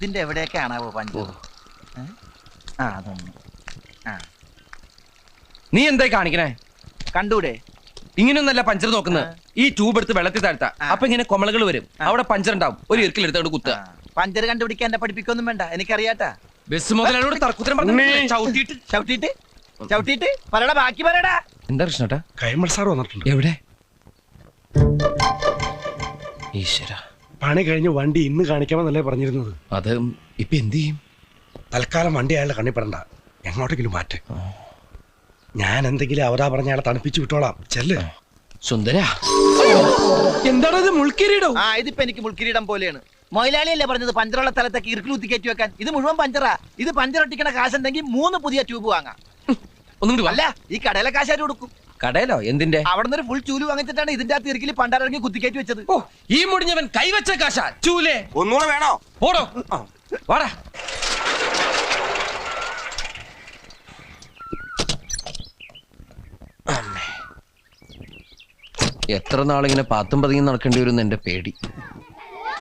ഇതിന്റെ എവിടെയൊക്കെയാണാവോ പഞ്ചർ? ആ അതൊന്നും. ആ നീ എന്തായി കാണിക്കണേ? കണ്ടൂടെ? ഇങ്ങനെയൊന്നല്ല പഞ്ചർ നോക്കുന്നത്. ഈ ട്യൂബ് എടുത്ത് വെള്ളത്തിൽ താഴ്ത്താ, അപ്പൊ ഇങ്ങനെ കൊമളകൾ വരും. അവിടെ പഞ്ചർ ഉണ്ടാവും. ഒരു ഇറുക്കിലെടുത്തോണ്ട് കുത്തുക. പഞ്ചർ കണ്ടുപിടിക്കാൻ എന്നെ പഠിപ്പിക്കൊന്നും വേണ്ട, എനിക്കറിയാട്ടാ. ബസ് മുതലോട് തർക്കുത്തരം ചവിട്ടിട്ട് പറയടാ, ബാക്കി പറയടാ. എന്താ കൃഷ്ണേട്ടാ? കൈമൾ സാർ വന്നിട്ടുണ്ട്. എവിടെ? ഈശ്വര, പണി കഴിഞ്ഞ് വണ്ടി ഇന്ന് കാണിക്കാമെന്നല്ലേ പറഞ്ഞിരുന്നത്. അത് ഇപ്പൊ എന്ത് ചെയ്യും? തൽക്കാലം വണ്ടി അയാളുടെ കണ്ണിപ്പെടണ്ട, എങ്ങോട്ടെങ്കിലും മാറ്റ്. ഞാൻ എന്തെങ്കിലും അവതാ പറഞ്ഞ അയാളെ തണുപ്പിച്ചു വിട്ടോളാം. ചെല്ല്. സുന്ദര, എന്താണത്? മുൾക്കിരീടം? ആ ഇതിപ്പോ എനിക്ക് മുൾക്കിരീടം പോലെയാണ്. മൊയിലാളിയല്ലേ പറഞ്ഞത് പഞ്ചറുള്ള സ്ഥലത്തേക്ക് ഇറുക്കിലൂത്തി കയറ്റി വെക്കാൻ? ഇത് മുഴുവൻ പഞ്ചറാ. ഇത് പഞ്ചർ ഒട്ടിക്കണ കാശുണ്ടെങ്കിൽ 3 പുതിയ ട്യൂബ് വാങ്ങാം. ഒന്നും അല്ല, ഈ കടയിലെ കാശാര് കൊടുക്കും. കടയിലോ? എന്തിന്റെ? അവിടെ നിന്ന് ഒരു ഫുൾ ചൂല് വാങ്ങിച്ചിട്ടാണ് ഇതിന്റെ അകത്ത് ഇറുക്കിൽ പണ്ടാരങ്ങി കുത്തിക്കയറ്റി വെച്ചത്. ഈ മുടിഞ്ഞവൻ കൈവച്ച കാശാ ചൂലേ. ഒന്നുകൂടെ വേണോ? ഓടോ വാടാ. എത്ര നാളിങ്ങനെ പാത്തും പതിങ്ങി നടക്കേണ്ടി വരും എന്റെ പേടി.